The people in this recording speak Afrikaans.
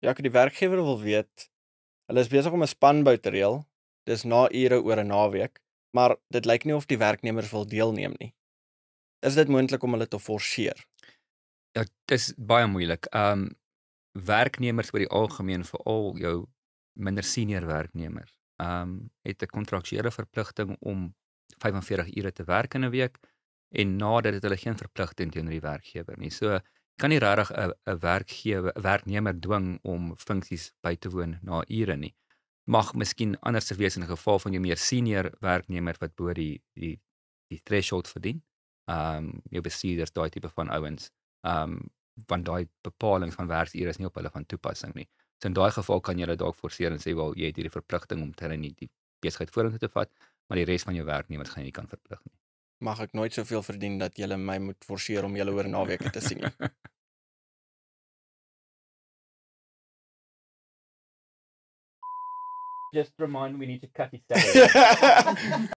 Ja, ek die werkgewer wil weet, hulle is besig om 'n spanbou te reël. Dis na ure oor 'n naweek, maar dit lyk nie of die werknemers wil deelneem nie. Is dit moontlik om hulle te forceer? Ja, dis baie moeilik. Werknemers oor die algemeen, veral jou minder senior werknemers, het 'n kontraktuele verpligting om 45 ure te werk in 'n week en na dit het hulle geen verpligting teenoor die werkgewer nie. So jy kan nie regtig 'n werknemer dwing om funksies by te woon na ure nie. Mag miskien anders wees in 'n geval van jou meer senior werknemer wat bo die threshold verdien. Jou bestuurders, daai tipe van ouens. Want daai bepaling van werksure is nie op hulle van toepassing nie. So in daai geval kan jy hulle dalk forceer en sê wel jy het hierdie verpligting om te nie die besigheid vorentoe te vat, maar die res van jou werknemers gaan jy nie kan verplig nie. Mag ek nooit soveel verdien dat julle my moet forceer om julle oor naweke te sien nie? Just remind we need to cut his salary.